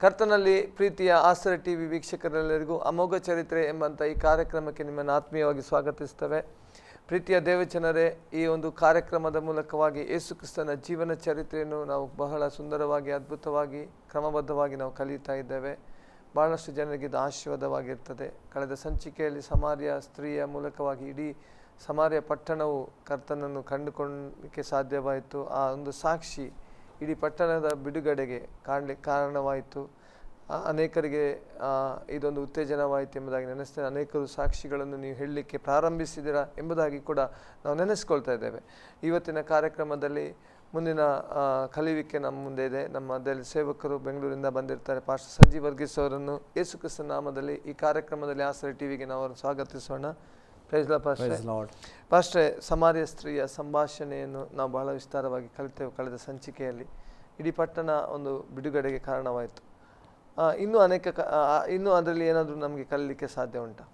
ಕರ್ತನಲ್ಲಿ ಪ್ರೀತಿಯ ಆಸರೆ ಟಿವಿ ವೀಕ್ಷಕರೆಲ್ಲರಿಗೂ ಅಮೋಘ ಚರಿತ್ರೆ ಎಂಬಂಥ ಈ ಕಾರ್ಯಕ್ರಮಕ್ಕೆ ನಿಮ್ಮನ್ನು ಆತ್ಮೀಯವಾಗಿ ಸ್ವಾಗತಿಸ್ತೇವೆ. ಪ್ರೀತಿಯ ದೇವಜನರೇ, ಈ ಒಂದು ಕಾರ್ಯಕ್ರಮದ ಮೂಲಕವಾಗಿ ಯೇಸು ಕ್ರಿಸ್ತನ ಜೀವನ ಚರಿತ್ರೆಯನ್ನು ನಾವು ಬಹಳ ಸುಂದರವಾಗಿ, ಅದ್ಭುತವಾಗಿ, ಕ್ರಮಬದ್ಧವಾಗಿ ನಾವು ಕಲಿಯುತ್ತಾ ಇದ್ದೇವೆ. ಬಹಳಷ್ಟು ಜನರಿಗೆ ಇದು ಆಶೀರ್ವಾದವಾಗಿರ್ತದೆ. ಕಳೆದ ಸಂಚಿಕೆಯಲ್ಲಿ ಸಮಾರ್ಯ ಸ್ತ್ರೀಯ ಮೂಲಕವಾಗಿ ಇಡೀ ಸಮಾರ್ಯ ಪಟ್ಟಣವು ಕರ್ತನನ್ನು ಕಂಡುಕೊಳ್ಳಲಿಕ್ಕೆ ಸಾಧ್ಯವಾಯಿತು. ಆ ಒಂದು ಸಾಕ್ಷಿ ಇಡೀ ಪಟ್ಟಣದ ಬಿಡುಗಡೆಗೆ ಕಾರಣವಾಯಿತು. ಅನೇಕರಿಗೆ ಇದೊಂದು ಉತ್ತೇಜನವಾಯಿತು ಎಂಬುದಾಗಿ ನೆನೆಸ್ತೇನೆ. ಅನೇಕರು ಸಾಕ್ಷಿಗಳನ್ನು ನೀವು ಹೇಳಲಿಕ್ಕೆ ಪ್ರಾರಂಭಿಸಿದ್ದೀರಾ ಎಂಬುದಾಗಿ ಕೂಡ ನಾವು ನೆನೆಸ್ಕೊಳ್ತಾ ಇದ್ದೇವೆ. ಇವತ್ತಿನ ಕಾರ್ಯಕ್ರಮದಲ್ಲಿ ಮುಂದಿನ ಕಲಿಯುವಿಕೆ ನಮ್ಮ ಮುಂದೆ ಇದೆ. ನಮ್ಮ ಮಧ್ಯದಲ್ಲಿ ಸೇವಕರು ಬೆಂಗಳೂರಿಂದ ಬಂದಿರ್ತಾರೆ. ಪಾಸ್ಟರ್ ಸಜ್ಜಿ ವರ್ಗೀಸ್ ಅವರನ್ನು ಯೇಸು ಕ್ರಿಸ್ತನ ನಾಮದಲ್ಲಿ ಈ ಕಾರ್ಯಕ್ರಮದಲ್ಲಿ ಆಸರೆ ಟಿವಿಗೆ ನಾವು ಅವರನ್ನು ಸ್ವಾಗತಿಸೋಣ. ಪಾಸ್ಟ್ರೆ, ಸಮಾರ್ಯ ಸ್ತ್ರೀಯ ಸಂಭಾಷಣೆಯನ್ನು ನಾವು ಬಹಳ ವಿಸ್ತಾರವಾಗಿ ಕಲಿತೇವೆ ಕಳೆದ ಸಂಚಿಕೆಯಲ್ಲಿ. ಇಡೀ ಪಟ್ಟಣ ಒಂದು ಬಿಡುಗಡೆಗೆ ಕಾರಣವಾಯಿತು. ಇನ್ನೂ ಅದರಲ್ಲಿ ಏನಾದರೂ ನಮಗೆ ಕಲಿಯಲಿಕ್ಕೆ ಸಾಧ್ಯ ಉಂಟಾ?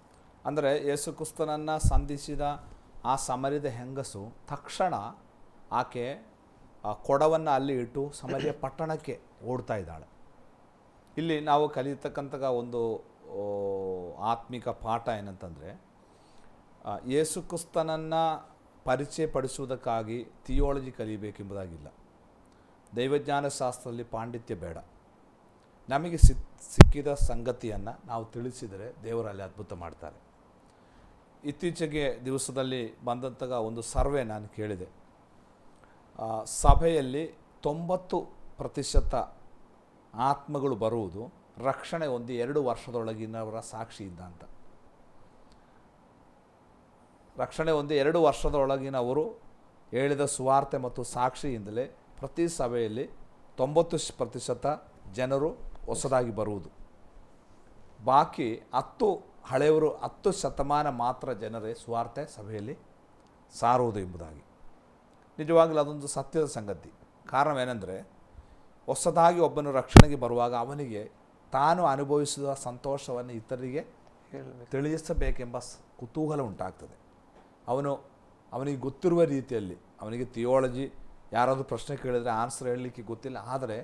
ಅಂದರೆ ಯೇಸು ಕ್ರಿಸ್ತನನ್ನು ಸಂಧಿಸಿದ ಆ ಸಮಾರ್ಯದ ಹೆಂಗಸು ತಕ್ಷಣ ಆಕೆ ಕೊಡವನ್ನು ಅಲ್ಲಿ ಇಟ್ಟು ಸಮಾರ್ಯ ಪಟ್ಟಣಕ್ಕೆ ಓಡ್ತಾ ಇದ್ದಾಳೆ. ಇಲ್ಲಿ ನಾವು ಕಲಿಯತಕ್ಕಂಥ ಒಂದು ಆತ್ಮಿಕ ಪಾಠ ಏನಂತಂದರೆ, ಯೇಸು ಕ್ರಿಸ್ತನನ್ನು ಪರಿಚಯಪಡಿಸುವುದಕ್ಕಾಗಿ ಥಿಯಾಲಜಿ ಕಲಿಯಬೇಕೆಂಬುದಾಗಿಲ್ಲ. ದೈವಜ್ಞಾನ ಶಾಸ್ತ್ರದಲ್ಲಿ ಪಾಂಡಿತ್ಯ ಬೇಡ. ನಮಗೆ ಸಿಕ್ಕಿದ ಸಂಗತಿಯನ್ನು ನಾವು ತಿಳಿಸಿದರೆ ದೇವರಲ್ಲಿ ಅದ್ಭುತ ಮಾಡ್ತಾರೆ. ಇತ್ತೀಚೆಗೆ ದಿವಸದಲ್ಲಿ ಬಂದಂಥ ಒಂದು ಸರ್ವೆ ನಾನು ಕೇಳಿದೆ. ಸಭೆಯಲ್ಲಿ 90% ಆತ್ಮಗಳು ಬರುವುದು ರಕ್ಷಣೆ ಹೊಂದಿ 2 ವರ್ಷದೊಳಗಿನವರ ಸಾಕ್ಷಿಯಿಂದ ಅಂತ. ರಕ್ಷಣೆ ಹೊಂದಿ 2 ವರ್ಷದೊಳಗಿನವರು ಹೇಳಿದ ಸುವಾರ್ತೆ ಮತ್ತು ಸಾಕ್ಷಿಯಿಂದಲೇ ಪ್ರತಿ ಸಭೆಯಲ್ಲಿ 90% ಜನರು ಹೊಸದಾಗಿ ಬರುವುದು. ಬಾಕಿ 10 ಹಳೆಯವರು 10 ಶತಮಾನ ಮಾತ್ರ ಜನರೇ ಸುವಾರ್ತೆ ಸಭೆಯಲ್ಲಿ ಸಾರುವುದು ಎಂಬುದಾಗಿ. ನಿಜವಾಗಲೂ ಅದೊಂದು ಸತ್ಯದ ಸಂಗತಿ. ಕಾರಣವೇನೆಂದರೆ, ಹೊಸದಾಗಿ ಒಬ್ಬನು ರಕ್ಷಣೆಗೆ ಬರುವಾಗ ಅವನಿಗೆ ತಾನು ಅನುಭವಿಸಿದ ಸಂತೋಷವನ್ನು ಇತರರಿಗೆ ತಿಳಿಸಬೇಕೆಂಬ ಕುತೂಹಲ ಉಂಟಾಗ್ತದೆ. ಅವನಿಗೆ ಗೊತ್ತಿರುವ ರೀತಿಯಲ್ಲಿ, ಅವನಿಗೆ ಥಿಯಾಲಜಿ ಯಾರಾದರೂ ಪ್ರಶ್ನೆ ಕೇಳಿದರೆ ಆನ್ಸರ್ ಹೇಳಲಿಕ್ಕೆ ಗೊತ್ತಿಲ್ಲ, ಆದರೆ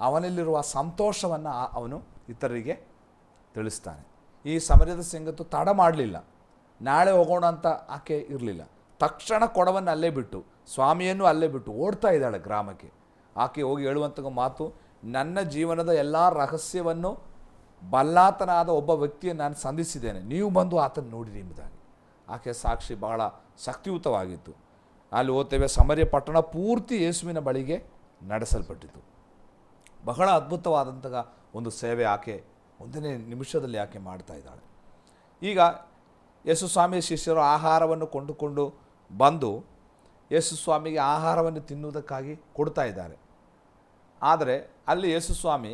ಅವನಲ್ಲಿರುವ ಸಂತೋಷವನ್ನು ಅವನು ಇತರರಿಗೆ ತಿಳಿಸ್ತಾನೆ. ಈ ಸಮಾರ್ಯದ ಸಂಗತು ತಡ ಮಾಡಲಿಲ್ಲ. ನಾಳೆ ಹೋಗೋಣ ಅಂತ ಆಕೆ ಇರಲಿಲ್ಲ. ತಕ್ಷಣ ಕೊಡವನ್ನು ಅಲ್ಲೇ ಬಿಟ್ಟು, ಸ್ವಾಮಿಯನ್ನು ಅಲ್ಲೇ ಬಿಟ್ಟು ಓಡ್ತಾ ಇದ್ದಾಳೆ ಗ್ರಾಮಕ್ಕೆ. ಆಕೆ ಹೋಗಿ ಹೇಳುವಂಥ ಮಾತು, ನನ್ನ ಜೀವನದ ಎಲ್ಲ ರಹಸ್ಯವನ್ನು ಬಲ್ಲಾತನಾದ ಒಬ್ಬ ವ್ಯಕ್ತಿಯನ್ನು ನಾನು ಸಂಧಿಸಿದ್ದೇನೆ, ನೀವು ಬಂದು ಆತನ ನೋಡಿರಿ ಎಂಬುದಾಗಿ. ಆಕೆ ಸಾಕ್ಷಿ ಬಹಳ ಶಕ್ತಿಯುತವಾಗಿತ್ತು. ಅಲ್ಲಿ ಓದ್ತೇವೆ, ಸಮಾರ್ಯ ಪಟ್ಟಣ ಪೂರ್ತಿ ಯೇಸುವಿನ ಬಳಿಗೆ ನಡೆಸಲ್ಪಟ್ಟಿತು. ಬಹಳ ಅದ್ಭುತವಾದಂತಹ ಒಂದು ಸೇವೆ ಆಕೆ 1ನೇ ನಿಮಿಷದಲ್ಲಿ ಆಕೆ ಮಾಡ್ತಾ ಇದ್ದಾಳೆ. ಈಗ ಯೇಸು ಸ್ವಾಮಿ ಶಿಷ್ಯರು ಆಹಾರವನ್ನು ಕೊಂಡುಕೊಂಡು ಬಂದು ಯೇಸು ಸ್ವಾಮಿಗೆ ಆಹಾರವನ್ನು ತಿನ್ನುವುದಕ್ಕಾಗಿ ಕೊಡ್ತಾ ಇದ್ದಾರೆ. ಆದರೆ ಅಲ್ಲಿ ಯೇಸು ಸ್ವಾಮಿ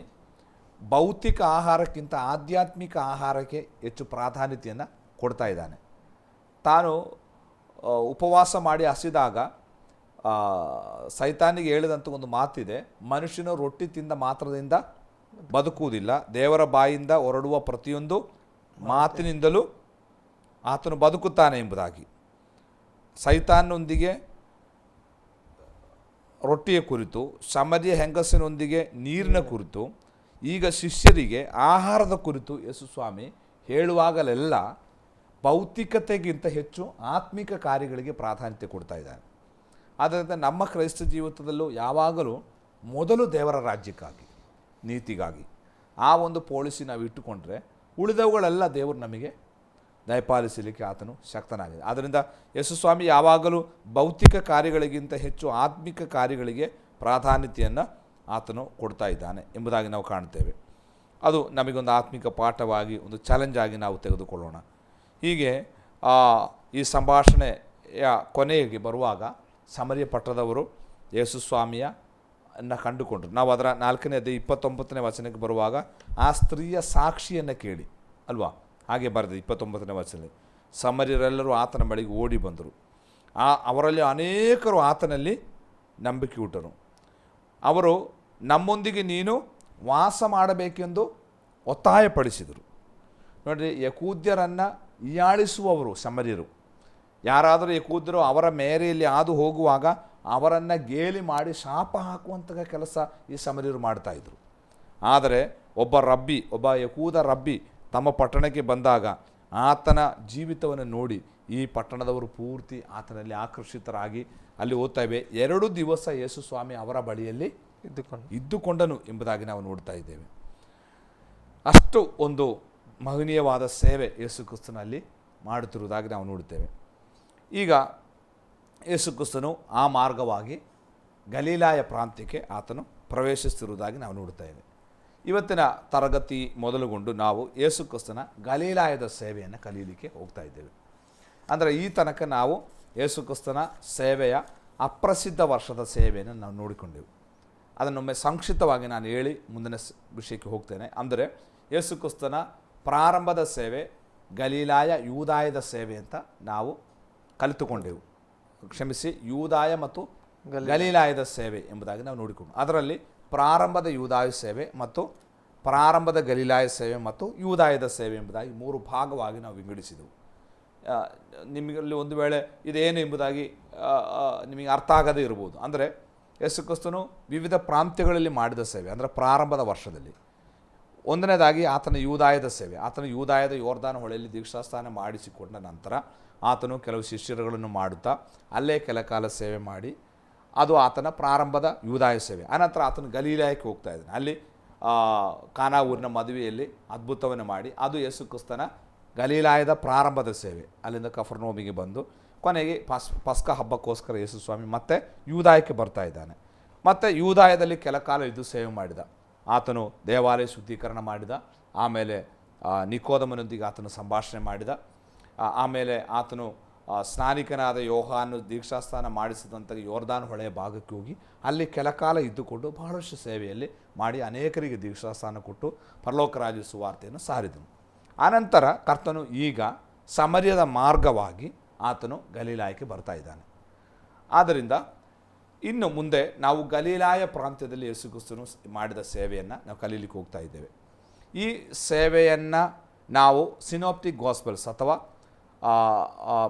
ಭೌತಿಕ ಆಹಾರಕ್ಕಿಂತ ಆಧ್ಯಾತ್ಮಿಕ ಆಹಾರಕ್ಕೆ ಹೆಚ್ಚು ಪ್ರಾಧಾನ್ಯತೆಯನ್ನು ಕೊಡ್ತಾ ಇದ್ದಾನೆ. ತಾನು ಉಪವಾಸ ಮಾಡಿ ಹಸಿದಾಗ ಸೈತಾನಿಗೆ ಹೇಳಿದಂಥ ಒಂದು ಮಾತಿದೆ, ಮನುಷ್ಯನು ರೊಟ್ಟಿ ತಿಂದ ಮಾತ್ರದಿಂದ ಬದುಕುವುದಿಲ್ಲ, ದೇವರ ಬಾಯಿಂದ ಹೊರಡುವ ಪ್ರತಿಯೊಂದು ಮಾತಿನಿಂದಲೂ ಆತನು ಬದುಕುತ್ತಾನೆ ಎಂಬುದಾಗಿ. ಸೈತಾನೊಂದಿಗೆ ರೊಟ್ಟಿಯ ಕುರಿತು, ಸಮಾರ್ಯ ಹೆಂಗಸಿನೊಂದಿಗೆ ನೀರಿನ ಕುರಿತು, ಈಗ ಶಿಷ್ಯರಿಗೆ ಆಹಾರದ ಕುರಿತು ಯೇಸು ಸ್ವಾಮಿ ಹೇಳುವಾಗಲೆಲ್ಲ ಭೌತಿಕತೆಗಿಂತ ಹೆಚ್ಚು ಆತ್ಮಿಕ ಕಾರ್ಯಗಳಿಗೆ ಪ್ರಾಧಾನ್ಯತೆ ಕೊಡ್ತಾ ಇದ್ದಾನೆ. ಆದ್ದರಿಂದ ನಮ್ಮ ಕ್ರೈಸ್ತ ಜೀವಿತದಲ್ಲೂ ಯಾವಾಗಲೂ ಮೊದಲು ದೇವರ ರಾಜ್ಯಕ್ಕಾಗಿ, ನೀತಿಗಾಗಿ ಆ ಒಂದು ಪಾಲಿಸಿ ನಾವು ಇಟ್ಟುಕೊಂಡ್ರೆ ಉಳಿದವುಗಳೆಲ್ಲ ದೇವರು ನಮಗೆ ದಯಪಾಲಿಸಲಿಕ್ಕೆ ಆತನು ಶಕ್ತನಾಗಿದೆ. ಆದ್ದರಿಂದ ಯೇಸು ಸ್ವಾಮಿ ಯಾವಾಗಲೂ ಭೌತಿಕ ಕಾರ್ಯಗಳಿಗಿಂತ ಹೆಚ್ಚು ಆತ್ಮಿಕ ಕಾರ್ಯಗಳಿಗೆ ಪ್ರಾಧಾನ್ಯತೆಯನ್ನು ಆತನು ಕೊಡ್ತಾ ಇದ್ದಾನೆ ಎಂಬುದಾಗಿ ನಾವು ಕಾಣ್ತೇವೆ. ಅದು ನಮಗೊಂದು ಆತ್ಮಿಕ ಪಾಠವಾಗಿ, ಒಂದು ಚಾಲೆಂಜ್ ಆಗಿ ನಾವು ತೆಗೆದುಕೊಳ್ಳೋಣ. ಹೀಗೆ ಈ ಸಂಭಾಷಣೆಯ ಕೊನೆಗೆ ಬರುವಾಗ ಸಮಾರ್ಯ ಪಟ್ಟಣದವರು ಯೇಸು ಸ್ವಾಮಿಯನ್ನು ಕಂಡುಕೊಂಡರು. ನಾವು ಅದರ 4ನೇ ಅಧ್ಯಾಯ 29ನೇ ವಚನಕ್ಕೆ ಬರುವಾಗ ಆ ಸ್ತ್ರೀಯ ಸಾಕ್ಷಿಯನ್ನು ಕೇಳಿ ಅಲ್ವಾ, ಹಾಗೆ ಬರೆದಿದೆ 29ನೇ ವಚನದಲ್ಲಿ. ಸಮಾರ್ಯರೆಲ್ಲರೂ ಆತನ ಬಳಿಗೆ ಓಡಿ ಬಂದರು. ಅವರಲ್ಲಿ ಅನೇಕರು ಆತನಲ್ಲಿ ನಂಬಿಕೆ ಹುಟ್ಟರು. ಅವರು ನಮ್ಮೊಂದಿಗೆ ನೀನು ವಾಸ ಮಾಡಬೇಕೆಂದು ಒತ್ತಾಯಪಡಿಸಿದರು. ನೋಡಿರಿ, ಯಹೂದ್ಯರನ್ನು ಹೀಯಾಳಿಸುವವರು ಸಮಾರ್ಯರು. ಯಾರಾದರೂ ಯಹೂದ್ಯರು ಅವರ ಮೇರೆಯಲ್ಲಿ ಹಾದು ಹೋಗುವಾಗ ಅವರನ್ನು ಗೇಲಿ ಮಾಡಿ ಶಾಪ ಹಾಕುವಂಥ ಕೆಲಸ ಈ ಸಮಾರ್ಯರು ಮಾಡ್ತಾಯಿದ್ರು. ಆದರೆ ಒಬ್ಬ ಯಹೂದ ರಬ್ಬಿ ತಮ್ಮ ಪಟ್ಟಣಕ್ಕೆ ಬಂದಾಗ ಆತನ ಜೀವಿತವನ್ನು ನೋಡಿ ಈ ಪಟ್ಟಣದವರು ಪೂರ್ತಿ ಆತನಲ್ಲಿ ಆಕರ್ಷಿತರಾಗಿ ಅಲ್ಲಿ ಓದ್ತೇವೆ 2 ದಿವಸ ಯೇಸು ಸ್ವಾಮಿ ಅವರ ಬಳಿಯಲ್ಲಿ ಇದ್ದುಕೊಂಡನು ಎಂಬುದಾಗಿ ನಾವು ನೋಡ್ತಾ ಇದ್ದೇವೆ. ಅಷ್ಟು ಒಂದು ಮಹನೀಯವಾದ ಸೇವೆ ಯೇಸು ಕ್ರಿಸ್ತನಲ್ಲಿ ಮಾಡುತ್ತಿರುವುದಾಗಿ ನಾವು ನೋಡುತ್ತೇವೆ. ಈಗ ಯೇಸು ಕ್ರಿಸ್ತನು ಆ ಮಾರ್ಗವಾಗಿ ಗಲೀಲಾಯ ಪ್ರಾಂತ್ಯಕ್ಕೆ ಆತನು ಪ್ರವೇಶಿಸುತ್ತಿರುವುದಾಗಿ ನಾವು ನೋಡ್ತಾ ಇದ್ದೇವೆ. ಇವತ್ತಿನ ತರಗತಿ ಮೊದಲುಗೊಂಡು ನಾವು ಯೇಸು ಕ್ರಿಸ್ತನ ಗಲೀಲಾಯದ ಸೇವೆಯನ್ನು ಕಲೀಲಿಕ್ಕೆ ಹೋಗ್ತಾ ಇದ್ದೇವೆ. ಅಂದರೆ ಈ ತನಕ ನಾವು ಯೇಸು ಕ್ರಿಸ್ತನ ಸೇವೆಯ ಅಪ್ರಸಿದ್ಧ ವರ್ಷದ ಸೇವೆಯನ್ನು ನಾವು ನೋಡಿಕೊಂಡೆವು. ಅದನ್ನೊಮ್ಮೆ ಸಂಕ್ಷಿಪ್ತವಾಗಿ ನಾನು ಹೇಳಿ ಮುಂದಿನ ವಿಷಯಕ್ಕೆ ಹೋಗ್ತೇನೆ. ಅಂದರೆ ಯೇಸು ಕ್ರಿಸ್ತನ ಪ್ರಾರಂಭದ ಸೇವೆ ಗಲೀಲಾಯ ಯೂದಾಯದ ಸೇವೆ ಅಂತ ನಾವು ಕಲಿತುಕೊಂಡೆವು. ಯೂದಾಯ ಮತ್ತು ಗಲೀಲಾಯದ ಸೇವೆ ಎಂಬುದಾಗಿ ನಾವು ನೋಡಿಕೊಂಡು ಅದರಲ್ಲಿ ಪ್ರಾರಂಭದ ಯೂದಾಯ ಸೇವೆ ಮತ್ತು ಪ್ರಾರಂಭದ ಗಲೀಲಾಯ ಸೇವೆ ಮತ್ತು ಯೂದಾಯದ ಸೇವೆ ಎಂಬುದಾಗಿ 3 ಭಾಗವಾಗಿ ನಾವು ವಿಂಗಡಿಸಿದೆವು. ನಿಮಗಲ್ಲಿ ಒಂದು ವೇಳೆ ಇದೇನು ಎಂಬುದಾಗಿ ನಿಮಗೆ ಅರ್ಥ ಆಗದೇ ಇರ್ಬೋದು. ಅಂದರೆ ಯೇಸು ಕ್ರಿಸ್ತನು ವಿವಿಧ ಪ್ರಾಂತ್ಯಗಳಲ್ಲಿ ಮಾಡಿದ ಸೇವೆ ಅಂದರೆ ಪ್ರಾರಂಭದ ವರ್ಷದಲ್ಲಿ. ಒಂದನೇದಾಗಿ ಆತನ ಯೂದಾಯದ ಸೇವೆ. ಆತನ ಯೂದಾಯದ ಯೋರ್ದಾನ ಹೊಳೆಯಲ್ಲಿ ದೀಕ್ಷಾಸ್ನಾನ ಮಾಡಿಸಿಕೊಂಡ ನಂತರ ಆತನು ಕೆಲವು ಶಿಷ್ಯರುಗಳನ್ನು ಮಾಡುತ್ತಾ ಅಲ್ಲೇ ಕೆಲಕಾಲ ಸೇವೆ ಮಾಡಿ ಅದು ಆತನ ಪ್ರಾರಂಭದ ಯೂದಾಯ ಸೇವೆ. ಆನಂತರ ಆತನು ಗಲೀಲಾಯಕ್ಕೆ ಹೋಗ್ತಾ ಇದ್ದಾನೆ. ಅಲ್ಲಿ ಕಾನಾ ಊರಿನ ಮದುವೆಯಲ್ಲಿ ಅದ್ಭುತವನ್ನು ಮಾಡಿ ಅದು ಯೇಸು ಕ್ರಿಸ್ತನ ಗಲೀಲಾಯದ ಪ್ರಾರಂಭದ ಸೇವೆ. ಅಲ್ಲಿಂದ ಕಫರ್ನೋಮಿಗೆ ಬಂದು ಕೊನೆಗೆ ಪಸ್ಕ ಹಬ್ಬಕ್ಕೋಸ್ಕರ ಯೇಸು ಸ್ವಾಮಿ ಮತ್ತೆ ಯೂದಾಯಕ್ಕೆ ಬರ್ತಾ ಇದ್ದಾನೆ. ಮತ್ತು ಯೂದಾಯದಲ್ಲಿ ಕೆಲ ಕಾಲ ಇದ್ದು ಸೇವೆ ಮಾಡಿದ. ಆತನು ದೇವಾಲಯ ಶುದ್ಧೀಕರಣ ಮಾಡಿದ. ಆಮೇಲೆ ನಿಕೋದಮನೊಂದಿಗೆ ಆತನು ಸಂಭಾಷಣೆ ಮಾಡಿದ. ಆಮೇಲೆ ಆತನು ಸ್ನಾನಿಕನಾದ ಯೋಹಾನು ದೀಕ್ಷಾಸ್ನಾನ ಮಾಡಿಸಿದಂಥ ಯೋರ್ದಾನ್ ಹೊಳೆಯ ಭಾಗಕ್ಕೆ ಹೋಗಿ ಅಲ್ಲಿ ಕೆಲ ಕಾಲ ಇದ್ದುಕೊಂಡು ಬಹಳಷ್ಟು ಸೇವೆಯಲ್ಲಿ ಮಾಡಿ ಅನೇಕರಿಗೆ ದೀಕ್ಷಾಸ್ನಾನ ಕೊಟ್ಟು ಪರಲೋಕ ರಾಜ್ಯ ಸುವಾರ್ತೆಯನ್ನು ಸಾರಿದನು. ಆನಂತರ ಕರ್ತನು ಈಗ ಸಮರ್ಯದ ಮಾರ್ಗವಾಗಿ ಆತನು ಗಲೀಲಾಯಕ್ಕೆ ಬರ್ತಾ ಇದ್ದಾನೆ. ಆದ್ದರಿಂದ ಇನ್ನು ಮುಂದೆ ನಾವು ಗಲೀಲಾಯ ಪ್ರಾಂತ್ಯದಲ್ಲಿ ಯೇಸು ಕ್ರಿಸ್ತನು ಮಾಡಿದ ಸೇವೆಯನ್ನು ನಾವು ಕಲೀಲಿಕ್ಕೆ ಹೋಗ್ತಾ ಇದ್ದೇವೆ. ಈ ಸೇವೆಯನ್ನು ನಾವು ಸಿನೋಪ್ಟಿಕ್ ಗಾಸ್ಪೆಲ್ಸ್ ಅಥವಾ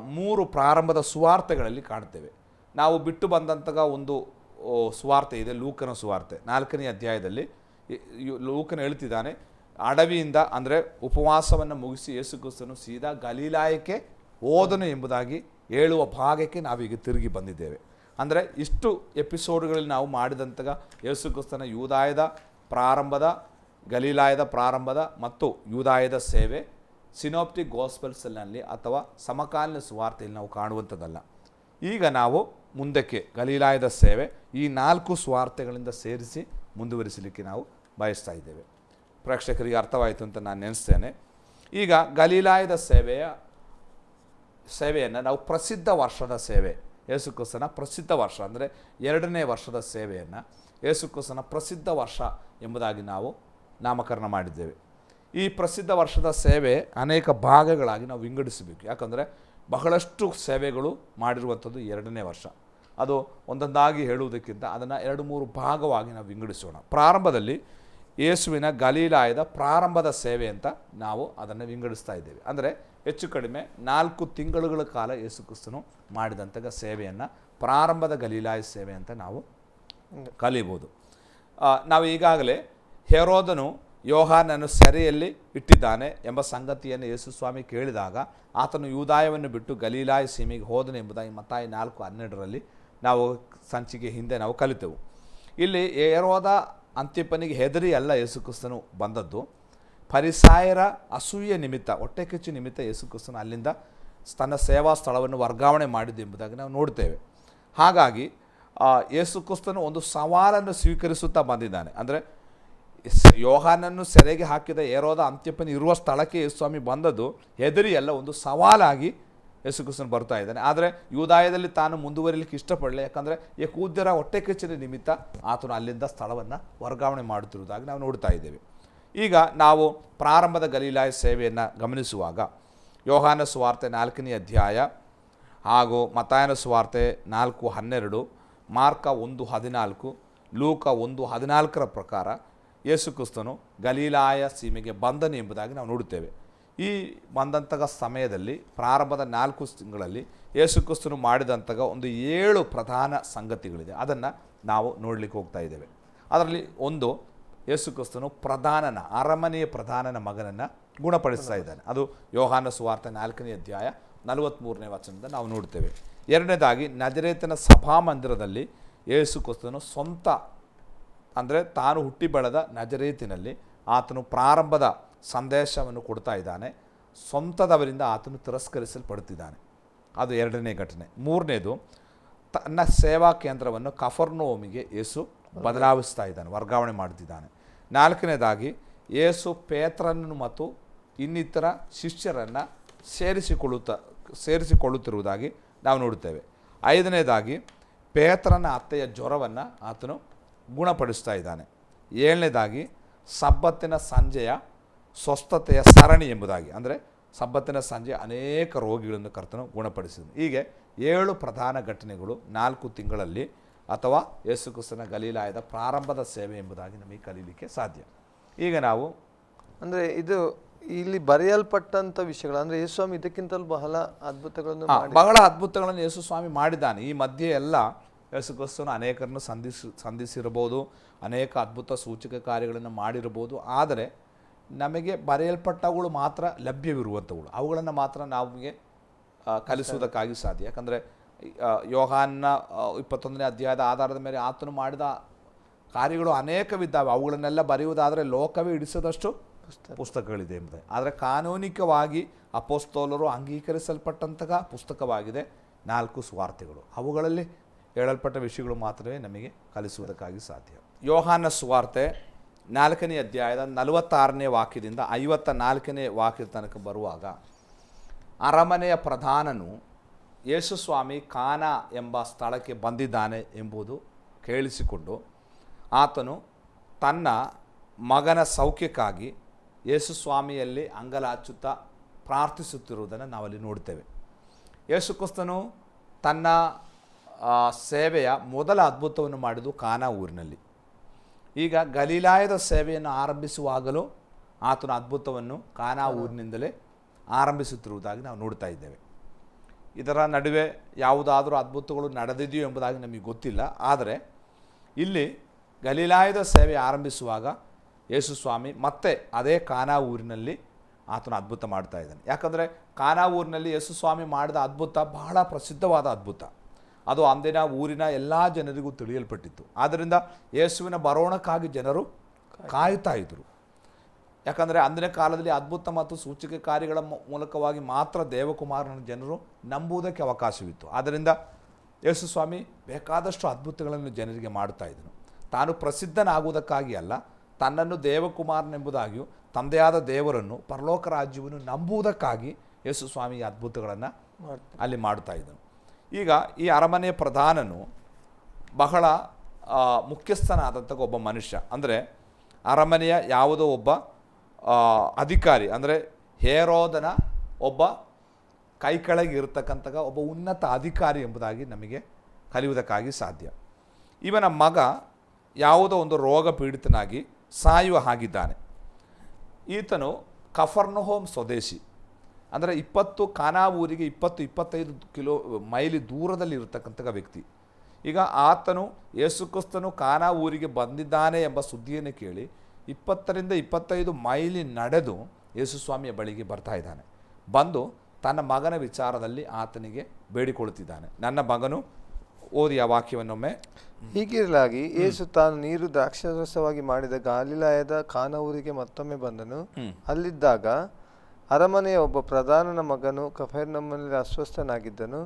3 ಪ್ರಾರಂಭದ ಸುವಾರ್ತೆಗಳಲ್ಲಿ ಕಾಣ್ತೇವೆ. ನಾವು ಬಿಟ್ಟು ಬಂದಂತಹ ಒಂದು ಸುವಾರ್ತೆ ಇದೆ, ಲೂಕನ ಸುವಾರ್ತೆ. 4ನೇ ಅಧ್ಯಾಯದಲ್ಲಿ ಲೂಕನ ಹೇಳ್ತಿದ್ದಾನೆ, ಅಡವಿಯಿಂದ ಅಂದರೆ ಉಪವಾಸವನ್ನು ಮುಗಿಸಿ ಯೇಸು ಕ್ರಿಸ್ತನು ಸೀದಾ ಗಲೀಲಾಯಕ್ಕೆ ಹೋದನು ಎಂಬುದಾಗಿ ಹೇಳುವ ಭಾಗಕ್ಕೆ ನಾವೀಗ ತಿರುಗಿ ಬಂದಿದ್ದೇವೆ. ಅಂದರೆ ಇಷ್ಟು ಎಪಿಸೋಡ್ಗಳಲ್ಲಿ ನಾವು ಮಾಡಿದಂತಹ ಯೇಸು ಕ್ರಿಸ್ತನ ಯೂದಾಯದ ಪ್ರಾರಂಭದ, ಗಲೀಲಾಯದ ಪ್ರಾರಂಭದ ಮತ್ತು ಯೂದಾಯದ ಸೇವೆ ಸಿನೋಪ್ಟಿಕ್ ಗಾಸ್ಪೆಲ್ಸ್ನಲ್ಲಿ ಅಥವಾ ಸಮಕಾಲೀನ ಸುವಾರ್ತೆಯಲ್ಲಿ ನಾವು ಕಾಣುವಂಥದ್ದಲ್ಲ. ಈಗ ನಾವು ಮುಂದಕ್ಕೆ ಗಲೀಲಾಯದ ಸೇವೆ ಈ 4 ಸುವಾರ್ತೆಗಳಿಂದ ಸೇರಿಸಿ ಮುಂದುವರಿಸಲಿಕ್ಕೆ ನಾವು ಬಯಸ್ತಾ ಇದ್ದೇವೆ. ಪ್ರೇಕ್ಷಕರಿಗೆ ಅರ್ಥವಾಯಿತು ಅಂತ ನಾನು ನೆನೆಸ್ತೇನೆ. ಈಗ ಗಲೀಲಾಯದ ಸೇವೆಯನ್ನು ನಾವು ಪ್ರಸಿದ್ಧ ವರ್ಷದ ಸೇವೆ, ಯೇಸು ಕ್ರಿಸ್ತನ ಪ್ರಸಿದ್ಧ ವರ್ಷ ಅಂದರೆ 2ನೇ ವರ್ಷದ ಸೇವೆಯನ್ನು ಯೇಸು ಕ್ರಿಸ್ತನ ಪ್ರಸಿದ್ಧ ವರ್ಷ ಎಂಬುದಾಗಿ ನಾವು ನಾಮಕರಣ ಮಾಡಿದ್ದೇವೆ. ಈ ಪ್ರಸಿದ್ಧ ವರ್ಷದ ಸೇವೆ ಅನೇಕ ಭಾಗಗಳಾಗಿ ನಾವು ವಿಂಗಡಿಸಬೇಕು. ಯಾಕಂದರೆ ಬಹಳಷ್ಟು ಸೇವೆಗಳು ಮಾಡಿರುವಂಥದ್ದು 2ನೇ ವರ್ಷ. ಅದು ಒಂದೊಂದಾಗಿ ಹೇಳುವುದಕ್ಕಿಂತ ಅದನ್ನು 2-3 ಭಾಗವಾಗಿ ನಾವು ವಿಂಗಡಿಸೋಣ. ಪ್ರಾರಂಭದಲ್ಲಿ ಯೇಸುವಿನ ಗಲೀಲಾಯದ ಪ್ರಾರಂಭದ ಸೇವೆ ಅಂತ ನಾವು ಅದನ್ನು ವಿಂಗಡಿಸ್ತಾ ಇದ್ದೇವೆ. ಅಂದರೆ ಹೆಚ್ಚು ಕಡಿಮೆ 4 ತಿಂಗಳುಗಳ ಕಾಲ ಯೇಸು ಕ್ರಿಸ್ತನು ಮಾಡಿದಂಥ ಸೇವೆಯನ್ನು ಪ್ರಾರಂಭದ ಗಲೀಲಾಯ ಸೇವೆ ಅಂತ ನಾವು ಕಲಿಬೋದು. ನಾವು ಈಗಾಗಲೇ ಹೆರೋದನು ಯೋಹಾನನ್ನು ಸೆರೆಯಲ್ಲಿ ಇಟ್ಟಿದ್ದಾನೆ ಎಂಬ ಸಂಗತಿಯನ್ನು ಯೇಸು ಸ್ವಾಮಿ ಕೇಳಿದಾಗ ಆತನು ಯೂದಾಯವನ್ನು ಬಿಟ್ಟು ಗಲೀಲಾಯ ಸೀಮೆಗೆ ಹೋದನು ಎಂಬುದಾಗಿ ಮತ್ತಾಯ 4:12 ನಾವು ಸಂಚಿಕೆ ಹಿಂದೆ ನಾವು ಕಲಿತೆವು. ಇಲ್ಲಿ ಹೆರೋದ ಅಂತಿಪನಿಗೆ ಹೆದರಿ ಅಲ್ಲ ಯೇಸು ಕ್ರಿಸ್ತನು ಬಂದದ್ದು, ಫರಿಸಾಯರ ಅಸೂಯೆ ನಿಮಿತ್ತ, ಹೊಟ್ಟೆ ಕಿಚ್ಚು ನಿಮಿತ್ತ ಯೇಸು ಕ್ರಿಸ್ತನು ಅಲ್ಲಿಂದ ತನ್ನ ಸೇವಾ ಸ್ಥಳವನ್ನು ವರ್ಗಾವಣೆ ಮಾಡಿದ್ದು ಎಂಬುದಾಗಿ ನಾವು ನೋಡ್ತೇವೆ. ಹಾಗಾಗಿ ಯೇಸು ಕ್ರಿಸ್ತನು ಒಂದು ಸವಾಲನ್ನು ಸ್ವೀಕರಿಸುತ್ತಾ ಬಂದಿದ್ದಾನೆ. ಅಂದರೆ ಯೋಹಾನನ್ನು ಸೆರೆಗೆ ಹಾಕಿದ ಹೆರೋದ ಅಂತ್ಯಪನಿ ಇರುವ ಸ್ಥಳಕ್ಕೆ ಯೇಸು ಸ್ವಾಮಿ ಬಂದದ್ದು ಹೆದರಿ ಅಲ್ಲ, ಒಂದು ಸವಾಲಾಗಿ ಯೇಸು ಕ್ರಿಸ್ತನು ಬರ್ತಾ ಇದ್ದಾನೆ. ಆದರೆ ಯೂದಾಯದಲ್ಲಿ ತಾನು ಮುಂದುವರಿಲಿಕ್ಕೆ ಇಷ್ಟಪಡಲಿ, ಯಾಕಂದರೆ ಯಹೂದ್ಯರ ಹೊಟ್ಟೆ ಕಿಚ್ಚಿನ ನಿಮಿತ್ತ ಆತನು ಅಲ್ಲಿಂದ ಸ್ಥಳವನ್ನು ವರ್ಗಾವಣೆ ಮಾಡುತ್ತಿರುವುದಾಗಿ ನಾವು ನೋಡ್ತಾ ಇದ್ದೇವೆ. ಈಗ ನಾವು ಪ್ರಾರಂಭದ ಗಲೀಲಾಯ ಸೇವೆಯನ್ನು ಗಮನಿಸುವಾಗ ಯೋಹಾನ ಸುವಾರ್ತೆ 4ನೇ ಅಧ್ಯಾಯ ಹಾಗೂ ಮತ್ತಾಯನ ಸುವಾರ್ತೆ 4:12, ಮಾರ್ಕ 1:14, ಲೂಕ 1:14 ಪ್ರಕಾರ ಯೇಸು ಕ್ರಿಸ್ತನು ಗಲೀಲಾಯ ಸೀಮೆಗೆ ಬಂದನು ಎಂಬುದಾಗಿ ನಾವು ನೋಡುತ್ತೇವೆ. ಈ ಬಂದಂತಹ ಸಮಯದಲ್ಲಿ ಪ್ರಾರಂಭದ 4 ತಿಂಗಳಲ್ಲಿ ಯೇಸು ಕ್ರಿಸ್ತನು ಮಾಡಿದಂತಹ ಒಂದು 7 ಪ್ರಧಾನ ಸಂಗತಿಗಳಿದೆ. ಅದನ್ನು ನಾವು ನೋಡಲಿಕ್ಕೆ ಹೋಗ್ತಾ ಇದ್ದೇವೆ. ಅದರಲ್ಲಿ ಒಂದು ಯೇಸು ಕ್ರಿಸ್ತನು ಅರಮನೆಯ ಪ್ರಧಾನನ ಮಗನನ್ನು ಗುಣಪಡಿಸ್ತಾ ಇದ್ದಾನೆ. ಅದು ಯೋಹಾನ ಸುವಾರ್ತೆ 4ನೇ ಅಧ್ಯಾಯ 43ನೇ ವಚನದಿಂದ ನಾವು ನೋಡ್ತೇವೆ. ಎರಡನೇದಾಗಿ ನಜರೇತಿನ ಸಭಾಮಂದಿರದಲ್ಲಿ ಯೇಸು ಕ್ರಿಸ್ತನು ಸ್ವಂತ ಅಂದರೆ ತಾನು ಹುಟ್ಟಿ ಬೆಳೆದ ನಜರೇತಿನಲ್ಲಿ ಆತನು ಪ್ರಾರಂಭದ ಸಂದೇಶವನ್ನು ಕೊಡ್ತಾ ಇದ್ದಾನೆ. ಸ್ವಂತದವರಿಂದ ಆತನು ತಿರಸ್ಕರಿಸಲ್ಪಡುತ್ತಿದ್ದಾನೆ. ಅದು ಎರಡನೇ ಘಟನೆ. ಮೂರನೇದು, ತನ್ನ ಸೇವಾ ಕೇಂದ್ರವನ್ನು ಕಫರ್ನೋಮಿಗೆ ಯೇಸು ಬದಲಾಯಿಸ್ತಾ ಇದ್ದಾನೆ, ವರ್ಗಾವಣೆ ಮಾಡ್ತಿದ್ದಾನೆ. ನಾಲ್ಕನೇದಾಗಿ, ಯೇಸು ಪೇತ್ರನನ್ನು ಮತ್ತು ಇನ್ನಿತರ ಶಿಷ್ಯರನ್ನು ಸೇರಿಸಿಕೊಳ್ಳುತ್ತಿರುವುದಾಗಿ ನಾವು ನೋಡುತ್ತೇವೆ. ಐದನೇದಾಗಿ, ಪೇತ್ರನ ಅತ್ತೆಯ ಜ್ವರವನ್ನು ಆತನು ಗುಣಪಡಿಸ್ತಾ ಇದ್ದಾನೆ. ಏಳನೇದಾಗಿ, ಸಬ್ಬತ್ತಿನ ಸಂಜೆಯ ಸ್ವಸ್ಥತೆಯ ಸರಣಿ ಎಂಬುದಾಗಿ, ಅಂದರೆ ಸಬ್ಬತ್ತಿನ ಸಂಜೆ ಅನೇಕ ರೋಗಿಗಳನ್ನು ಕರ್ತನು ಗುಣಪಡಿಸಿದನು. ಹೀಗೆ 7 ಪ್ರಧಾನ ಘಟನೆಗಳು 4 ತಿಂಗಳಲ್ಲಿ ಅಥವಾ ಯೇಸು ಕ್ರಿಸ್ತನ ಗಲೀಲಾಯದ ಪ್ರಾರಂಭದ ಸೇವೆ ಎಂಬುದಾಗಿ ನಮಗೆ ಕಲೀಲಿಕ್ಕೆ ಸಾಧ್ಯ. ಈಗ ನಾವು ಅಂದರೆ ಇದು ಇಲ್ಲಿ ಬರೆಯಲ್ಪಟ್ಟಂಥ ವಿಷಯಗಳು, ಅಂದರೆ ಯೇಸು ಸ್ವಾಮಿ ಇದಕ್ಕಿಂತಲೂ ಬಹಳ ಅದ್ಭುತಗಳನ್ನು ಯೇಸು ಸ್ವಾಮಿ ಮಾಡಿದ್ದಾನೆ. ಈ ಮಧ್ಯೆ ಎಲ್ಲ ಯೇಸು ಕ್ರಿಸ್ತನು ಅನೇಕರನ್ನು ಸಂಧಿಸಿರಬಹುದು, ಅನೇಕ ಅದ್ಭುತ ಸೂಚಕ ಕಾರ್ಯಗಳನ್ನು ಮಾಡಿರಬಹುದು. ಆದರೆ ನಮಗೆ ಬರೆಯಲ್ಪಟ್ಟವುಗಳು ಮಾತ್ರ ಲಭ್ಯವಿರುವಂಥವುಗಳು, ಅವುಗಳನ್ನು ಮಾತ್ರ ನಮಗೆ ಕಲಿಸುವುದಕ್ಕಾಗಿ ಸಾಧ್ಯ. ಯಾಕಂದರೆ ಯೋಹಾನ 21ನೇ ಅಧ್ಯಾಯದ ಆಧಾರದ ಮೇಲೆ ಆತನು ಮಾಡಿದ ಕಾರ್ಯಗಳು ಅನೇಕವಿದ್ದಾವೆ. ಅವುಗಳನ್ನೆಲ್ಲ ಬರೆಯುವುದಾದರೆ ಲೋಕವೇ ಇಡಿಸದಷ್ಟು ಪುಸ್ತಕಗಳಿದೆ ಎಂಬುದೇ. ಆದರೆ ಕಾನೂನಿಕವಾಗಿ ಅಪೊಸ್ತಲರು ಅಂಗೀಕರಿಸಲ್ಪಟ್ಟಂತಹ ಪುಸ್ತಕವಾಗಿದೆ 4 ಸುವಾರ್ತೆಗಳು. ಅವುಗಳಲ್ಲಿ ಹೇಳಲ್ಪಟ್ಟ ವಿಷಯಗಳು ಮಾತ್ರವೇ ನಮಗೆ ಕಲಿಸುವುದಕ್ಕಾಗಿ ಸಾಧ್ಯ. ಯೋಹಾನ ಸುವಾರ್ತೆ 4ನೇ ಅಧ್ಯಾಯದ 46ನೇ ವಾಕ್ಯದಿಂದ 54ನೇ ವಾಕ್ಯದ ತನಕ ಬರುವಾಗ, ಅರಮನೆಯ ಪ್ರಧಾನನು ಯೇಸು ಸ್ವಾಮಿ ಕಾನಾ ಎಂಬ ಸ್ಥಳಕ್ಕೆ ಬಂದಿದ್ದಾನೆ ಎಂಬುದು ಕೇಳಿಸಿಕೊಂಡು ಆತನು ತನ್ನ ಮಗನ ಸೌಖ್ಯಕ್ಕಾಗಿ ಯೇಸು ಸ್ವಾಮಿಯಲ್ಲಿ ಅಂಗಲಾಚುತ್ತಾ ಪ್ರಾರ್ಥಿಸುತ್ತಿರುವುದನ್ನು ನಾವಲ್ಲಿ ನೋಡ್ತೇವೆ. ಯೇಸು ಕ್ರಿಸ್ತನು ತನ್ನ ಸೇವೆಯ ಮೊದಲ ಅದ್ಭುತವನ್ನು ಮಾಡಿದ್ದು ಕಾನಾ ಊರಿನಲ್ಲಿ. ಈಗ ಗಲೀಲಾಯದ ಸೇವೆಯನ್ನು ಆರಂಭಿಸುವಾಗಲೂ ಆತನ ಅದ್ಭುತವನ್ನು ಕಾನಾ ಊರಿನಿಂದಲೇ ಆರಂಭಿಸುತ್ತಿರುವುದಾಗಿ ನಾವು ನೋಡ್ತಾ ಇದ್ದೇವೆ. ಇದರ ನಡುವೆ ಯಾವುದಾದರೂ ಅದ್ಭುತಗಳು ನಡೆದಿದೆಯೋ ಎಂಬುದಾಗಿ ನಮಗೆ ಗೊತ್ತಿಲ್ಲ. ಆದರೆ ಇಲ್ಲಿ ಗಲೀಲಾಯದ ಸೇವೆ ಆರಂಭಿಸುವಾಗ ಯೇಸು ಸ್ವಾಮಿ ಮತ್ತೆ ಅದೇ ಕಾನಾ ಊರಿನಲ್ಲಿ ಆತನ ಅದ್ಭುತ ಮಾಡ್ತಾ ಇದ್ದಾನೆ. ಯಾಕಂದರೆ ಕಾನಾ ಊರಿನಲ್ಲಿ ಯೇಸು ಸ್ವಾಮಿ ಮಾಡಿದ ಅದ್ಭುತ ಬಹಳ ಪ್ರಸಿದ್ಧವಾದ ಅದ್ಭುತ. ಅದು ಅಂದಿನ ಊರಿನ ಎಲ್ಲ ಜನರಿಗೂ ತಿಳಿಯಲ್ಪಟ್ಟಿತ್ತು. ಆದ್ದರಿಂದ ಯೇಸುವಿನ ಬರೋಣಕ್ಕಾಗಿ ಜನರು ಕಾಯುತ್ತಾ ಇದ್ದರು. ಯಾಕಂದರೆ ಅಂದಿನ ಕಾಲದಲ್ಲಿ ಅದ್ಭುತ ಮತ್ತು ಸೂಚಕ ಕಾರ್ಯಗಳ ಮೂಲಕವಾಗಿ ಮಾತ್ರ ದೇವಕುಮಾರನ ಜನರು ನಂಬುವುದಕ್ಕೆ ಅವಕಾಶವಿತ್ತು. ಆದ್ದರಿಂದ ಯೇಸು ಸ್ವಾಮಿ ಬೇಕಾದಷ್ಟು ಅದ್ಭುತಗಳನ್ನು ಜನರಿಗೆ ಮಾಡುತ್ತಾ ಇದ್ದನು. ತಾನು ಪ್ರಸಿದ್ಧನಾಗುವುದಕ್ಕಾಗಿ ಅಲ್ಲ, ತನ್ನನ್ನು ದೇವಕುಮಾರನೆಂಬುದಾಗಿಯೂ ತಂದೆಯಾದ ದೇವರನ್ನು ಪರಲೋಕ ರಾಜ್ಯವನ್ನು ನಂಬುವುದಕ್ಕಾಗಿ ಯೇಸು ಸ್ವಾಮಿ ಅದ್ಭುತಗಳನ್ನು ಅಲ್ಲಿ ಮಾಡುತ್ತಾ ಇದ್ದನು. ಈಗ ಈ ಅರಮನೆಯ ಪ್ರಧಾನನು ಬಹಳ ಮುಖ್ಯಸ್ಥನಾದಂಥ ಒಬ್ಬ ಮನುಷ್ಯ. ಅಂದರೆ ಅರಮನೆಯ ಯಾವುದೋ ಒಬ್ಬ ಅಧಿಕಾರಿ, ಅಂದರೆ ಹೇರೋದನ ಒಬ್ಬ ಕೈ ಕೆಳಗೆ ಇರತಕ್ಕಂಥ ಒಬ್ಬ ಉನ್ನತ ಅಧಿಕಾರಿ ಎಂಬುದಾಗಿ ನಮಗೆ ಕಲಿಯುವುದಕ್ಕಾಗಿ ಸಾಧ್ಯ. ಇವನ ಮಗ ಯಾವುದೋ ಒಂದು ರೋಗ ಪೀಡಿತನಾಗಿ ಸಾಯುವ ಹಾಗಿದ್ದಾನೆ. ಈತನು ಕಫರ್ನಹೋಮ್ ಸ್ವದೇಶಿ, ಅಂದರೆ ಕಾನಾ ಊರಿಗೆ 20-25 ಮೈಲಿ ದೂರದಲ್ಲಿ ಇರತಕ್ಕಂಥ ವ್ಯಕ್ತಿ. ಈಗ ಆತನು ಯೇಸು ಕ್ರಿಸ್ತನು ಕಾನಾ ಊರಿಗೆ ಬಂದಿದ್ದಾನೆ ಎಂಬ ಸುದ್ದಿಯನ್ನು ಕೇಳಿ 20-25 ಮೈಲಿ ನಡೆದು ಯೇಸು ಸ್ವಾಮಿಯ ಬಳಿಗೆ ಬರ್ತಾ ಇದ್ದಾನೆ. ಬಂದು ತನ್ನ ಮಗನ ವಿಚಾರದಲ್ಲಿ ಆತನಿಗೆ ಬೇಡಿಕೊಳ್ಳುತ್ತಿದ್ದಾನೆ. ನನ್ನ ಮಗನು, ಓದಿ ಆ ವಾಕ್ಯವನ್ನೊಮ್ಮೆ. ಹೀಗಿರಲಾಗಿ ಯೇಸು ತಾನು ನೀರು ದ್ರಾಕ್ಷಾರಸವಾಗಿ ಮಾಡಿದ ಗಾಲಿಲಾಯದ ಕಾನಾ ಊರಿಗೆ ಮತ್ತೊಮ್ಮೆ ಬಂದನು. ಅಲ್ಲಿದ್ದಾಗ ಅರಮನೆಯ ಒಬ್ಬ ಪ್ರಧಾನನ ಮಗನು ಕಫರ್ನೌಮಿನಲ್ಲಿ ಅಸ್ವಸ್ಥನಾಗಿದ್ದನು.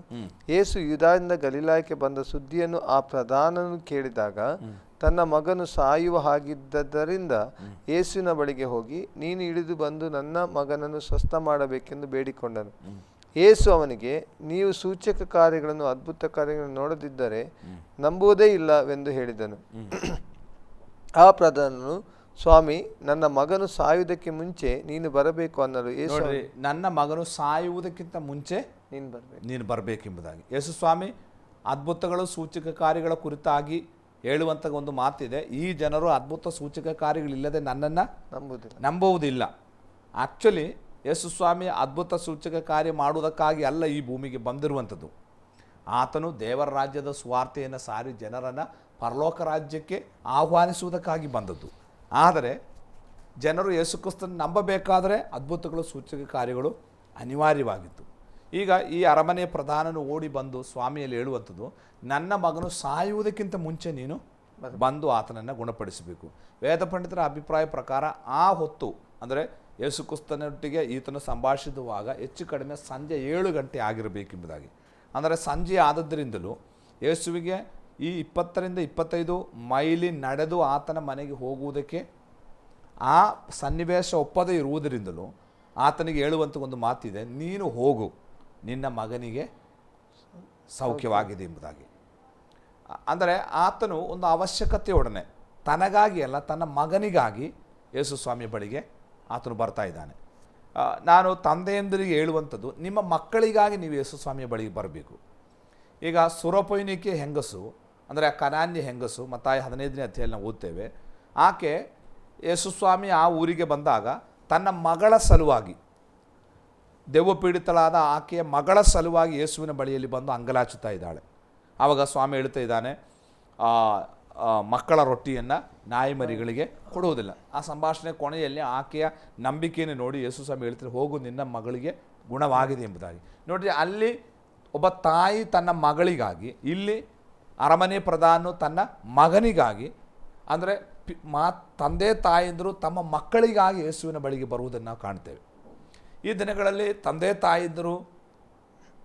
ಯೇಸು ಯೂದಾಯದಿಂದ ಗಲಿಲಾಯಕ್ಕೆ ಬಂದ ಸುದ್ದಿಯನ್ನು ಆ ಪ್ರಧಾನನು ಕೇಳಿದಾಗ ತನ್ನ ಮಗನು ಸಾಯುವ ಹಾಗಿದ್ದರಿಂದ ಯೇಸುವಿನ ಬಳಿಗೆ ಹೋಗಿ, ನೀನು ಇಳಿದು ಬಂದು ನನ್ನ ಮಗನನ್ನು ಸ್ವಸ್ಥ ಮಾಡಬೇಕೆಂದು ಬೇಡಿಕೊಂಡನು. ಯೇಸು ಅವನಿಗೆ, ನೀವು ಸೂಚಕ ಕಾರ್ಯಗಳನ್ನು ಅದ್ಭುತ ಕಾರ್ಯಗಳನ್ನು ನೋಡದಿದ್ದರೆ ನಂಬುವುದೇ ಇಲ್ಲವೆಂದು ಹೇಳಿದನು. ಆ ಪ್ರಧಾನನು, ಸ್ವಾಮಿ, ನನ್ನ ಮಗನು ಸಾಯುವುದಕ್ಕೆ ಮುಂಚೆ ನೀನು ಬರಬೇಕು ಅನ್ನಲು. ಯೇಸು, ನನ್ನ ಮಗನು ಸಾಯುವುದಕ್ಕಿಂತ ಮುಂಚೆ ನೀನು ಬರಬೇಕೆಂಬುದಾಗಿ ಯೇಸು ಸ್ವಾಮಿ ಅದ್ಭುತಗಳು ಸೂಚಕ ಕಾರ್ಯಗಳ ಕುರಿತಾಗಿ ಹೇಳುವಂಥ ಒಂದು ಮಾತಿದೆ. ಈ ಜನರು ಅದ್ಭುತ ಸೂಚಕ ಕಾರ್ಯಗಳಿಲ್ಲದೆ ನನ್ನನ್ನು ನಂಬುವುದಿಲ್ಲ. ಆ್ಯಕ್ಚುಲಿ ಯೇಸು ಸ್ವಾಮಿ ಅದ್ಭುತ ಸೂಚಕ ಕಾರ್ಯ ಮಾಡುವುದಕ್ಕಾಗಿ ಅಲ್ಲ ಈ ಭೂಮಿಗೆ ಬಂದಿರುವಂಥದ್ದು. ಆತನು ದೇವರ ರಾಜ್ಯದ ಸುವಾರ್ತೆಯನ್ನು ಸಾರಿ ಜನರನ್ನು ಪರಲೋಕ ರಾಜ್ಯಕ್ಕೆ ಆಹ್ವಾನಿಸುವುದಕ್ಕಾಗಿ ಬಂದದ್ದು. ಆದರೆ ಜನರು ಯೇಸು ಕ್ರಿಸ್ತನ ನಂಬಬೇಕಾದರೆ ಅದ್ಭುತಗಳು ಸೂಚಕ ಕಾರ್ಯಗಳು ಅನಿವಾರ್ಯವಾಗಿತ್ತು. ಈಗ ಈ ಅರಮನೆಯ ಪ್ರಧಾನನು ಓಡಿ ಬಂದು ಸ್ವಾಮಿಯಲ್ಲಿ ಹೇಳುವಂಥದ್ದು, ನನ್ನ ಮಗನು ಸಾಯುವುದಕ್ಕಿಂತ ಮುಂಚೆ ನೀನು ಬಂದು ಆತನನ್ನು ಗುಣಪಡಿಸಬೇಕು. ವೇದ ಪಂಡಿತರ ಅಭಿಪ್ರಾಯ ಪ್ರಕಾರ ಆ ಹೊತ್ತು ಅಂದರೆ ಯೇಸು ಕ್ರಿಸ್ತನೊಟ್ಟಿಗೆ ಈತನು ಸಂಭಾಷಿಸುವಾಗ ಹೆಚ್ಚು ಕಡಿಮೆ ಸಂಜೆ 7 ಗಂಟೆ ಆಗಿರಬೇಕೆಂಬುದಾಗಿ. ಅಂದರೆ ಸಂಜೆ ಆದದ್ದರಿಂದಲೂ ಯೇಸುವಿಗೆ ಈ 20ರಿಂದ 25 ಮೈಲಿ ನಡೆದು ಆತನ ಮನೆಗೆ ಹೋಗುವುದಕ್ಕೆ ಆ ಸನ್ನಿವೇಶ ಒಪ್ಪದೇ ಇರುವುದರಿಂದಲೂ ಆತನಿಗೆ ಹೇಳುವಂಥ ಒಂದು ಮಾತಿದೆ, ನೀನು ಹೋಗು, ನಿನ್ನ ಮಗನಿಗೆ ಸೌಖ್ಯವಾಗಿದೆ ಎಂಬುದಾಗಿ. ಅಂದರೆ ಆತನು ಒಂದು ಅವಶ್ಯಕತೆಯೊಡನೆ ತನಗಾಗಿ ಅಲ್ಲ, ತನ್ನ ಮಗನಿಗಾಗಿ ಯೇಸು ಸ್ವಾಮಿಯ ಬಳಿಗೆ ಆತನು ಬರ್ತಾ ಇದ್ದಾನೆ. ನಾನು ತಂದೆಯಂದರಿಗೆ ಹೇಳುವಂಥದ್ದು, ನಿಮ್ಮ ಮಕ್ಕಳಿಗಾಗಿ ನೀವು ಯೇಸು ಸ್ವಾಮಿಯ ಬಳಿಗೆ ಬರಬೇಕು. ಈಗ ಸುರಪೊಯ್ನಿಕೆ ಹೆಂಗಸು ಅಂದರೆ ಆ ಕನಾನ್ಯ ಹೆಂಗಸು, ಮತ್ತಾಯ 15ನೇ ಅಧ್ಯಾಯದಲ್ಲಿ ನಾವು ಓದ್ತೇವೆ. ಆಕೆ ಯೇಸು ಸ್ವಾಮಿ ಆ ಊರಿಗೆ ಬಂದಾಗ ತನ್ನ ಮಗಳ ಸಲುವಾಗಿ, ದೆವ್ವ ಪೀಡಿತಳಾದ ಆಕೆಯ ಮಗಳ ಸಲುವಾಗಿ ಯೇಸುವಿನ ಬಳಿಯಲ್ಲಿ ಬಂದು ಅಂಗಲಾಚುತ್ತಾ ಇದ್ದಾಳೆ. ಆವಾಗ ಸ್ವಾಮಿ ಹೇಳ್ತಾ ಇದ್ದಾನೆ, ಮಕ್ಕಳ ರೊಟ್ಟಿಯನ್ನು ನಾಯಿ ಮರಿಗಳಿಗೆ ಕೊಡುವುದಿಲ್ಲ. ಆ ಸಂಭಾಷಣೆ ಕೊನೆಯಲ್ಲಿ ಆಕೆಯ ನಂಬಿಕೆಯನ್ನು ನೋಡಿ ಯೇಸು ಸ್ವಾಮಿ ಹೇಳ್ತಾರೆ, ಹೋಗು, ನಿನ್ನ ಮಗಳಿಗೆ ಗುಣವಾಗಿದೆ ಎಂಬುದಾಗಿ. ನೋಡಿರಿ, ಅಲ್ಲಿ ಒಬ್ಬ ತಾಯಿ ತನ್ನ ಮಗಳಿಗಾಗಿ, ಇಲ್ಲಿ ಅರಮನೆ ಪ್ರಧಾನ ತನ್ನ ಮಗನಿಗಾಗಿ, ಅಂದರೆ ತಂದೆ ತಾಯಂದಿರು ತಮ್ಮ ಮಕ್ಕಳಿಗಾಗಿ ಯೇಸುವಿನ ಬಳಿಗೆ ಬರುವುದನ್ನು ನಾವು ಕಾಣ್ತೇವೆ. ಈ ದಿನಗಳಲ್ಲಿ ತಂದೆ ತಾಯಂದಿರು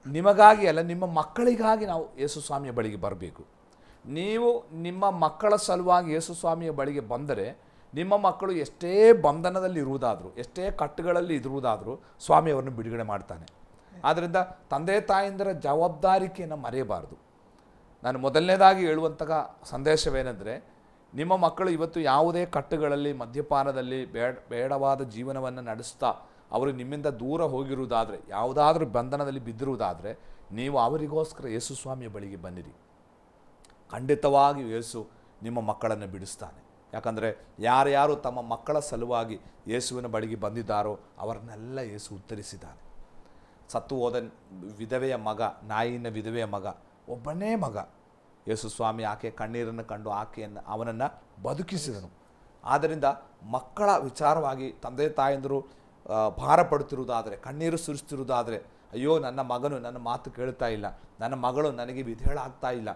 ನಿಮಗಾಗಿ ಅಲ್ಲ, ನಿಮ್ಮ ಮಕ್ಕಳಿಗಾಗಿ ನಾವು ಯೇಸು ಸ್ವಾಮಿಯ ಬಳಿಗೆ ಬರಬೇಕು. ನೀವು ನಿಮ್ಮ ಮಕ್ಕಳ ಸಲುವಾಗಿ ಯೇಸು ಸ್ವಾಮಿಯ ಬಳಿಗೆ ಬಂದರೆ ನಿಮ್ಮ ಮಕ್ಕಳು ಎಷ್ಟೇ ಬಂಧನದಲ್ಲಿ ಇರುವುದಾದರೂ, ಎಷ್ಟೇ ಕಟ್ಟುಗಳಲ್ಲಿ ಇರುವುದಾದರೂ ಸ್ವಾಮಿಯವರನ್ನು ಬಿಡುಗಡೆ ಮಾಡ್ತಾನೆ. ಆದ್ದರಿಂದ ತಂದೆ ತಾಯಂದಿರ ಜವಾಬ್ದಾರಿಕೆಯನ್ನು ಮರೆಯಬಾರದು. ನಾನು ಮೊದಲನೇದಾಗಿ ಹೇಳುವಂತಹ ಸಂದೇಶವೇನೆಂದರೆ, ನಿಮ್ಮ ಮಕ್ಕಳು ಇವತ್ತು ಯಾವುದೇ ಕಟ್ಟುಗಳಲ್ಲಿ, ಮದ್ಯಪಾನದಲ್ಲಿ, ಬೇಡವಾದ ಜೀವನವನ್ನು ನಡೆಸ್ತಾ ಅವರು ನಿಮ್ಮಿಂದ ದೂರ ಹೋಗಿರುವುದಾದರೆ, ಯಾವುದಾದ್ರೂ ಬಂಧನದಲ್ಲಿ ಬಿದ್ದಿರುವುದಾದರೆ, ನೀವು ಅವರಿಗೋಸ್ಕರ ಯೇಸು ಸ್ವಾಮಿಯ ಬಳಿಗೆ ಬನ್ನಿರಿ. ಖಂಡಿತವಾಗಿ ಯೇಸು ನಿಮ್ಮ ಮಕ್ಕಳನ್ನು ಬಿಡಿಸ್ತಾನೆ. ಯಾಕಂದರೆ ಯಾರ್ಯಾರು ತಮ್ಮ ಮಕ್ಕಳ ಸಲುವಾಗಿ ಯೇಸುವಿನ ಬಳಿಗೆ ಬಂದಿದ್ದಾರೋ ಅವರನ್ನೆಲ್ಲ ಯೇಸು ಉತ್ತರಿಸಿದ್ದಾನೆ. ಸತ್ತು ಹೋದ ವಿಧವೆಯ ಮಗ, ನಾಯಿನ ವಿಧವೆಯ ಮಗ, ಒಬ್ಬನೇ ಮಗ ಯೇಸು ಸ್ವಾಮಿ ಆಕೆ ಕಣ್ಣೀರನ್ನು ಕಂಡು ಅವನನ್ನು ಬದುಕಿಸಿದನು. ಆದ್ದರಿಂದ ಮಕ್ಕಳ ವಿಚಾರವಾಗಿ ತಂದೆ ತಾಯಂದಿರು ಭಾರಪಡುತ್ತಿರುವುದಾದರೆ, ಕಣ್ಣೀರು ಸುರಿಸ್ತಿರುವುದಾದರೆ, ಅಯ್ಯೋ ನನ್ನ ಮಗನು ನನ್ನ ಮಾತು ಕೇಳ್ತಾ ಇಲ್ಲ, ನನ್ನ ಮಗಳು ನನಗೆ ವಿಧೇಯಳಾಗ್ತಾ ಇಲ್ಲ,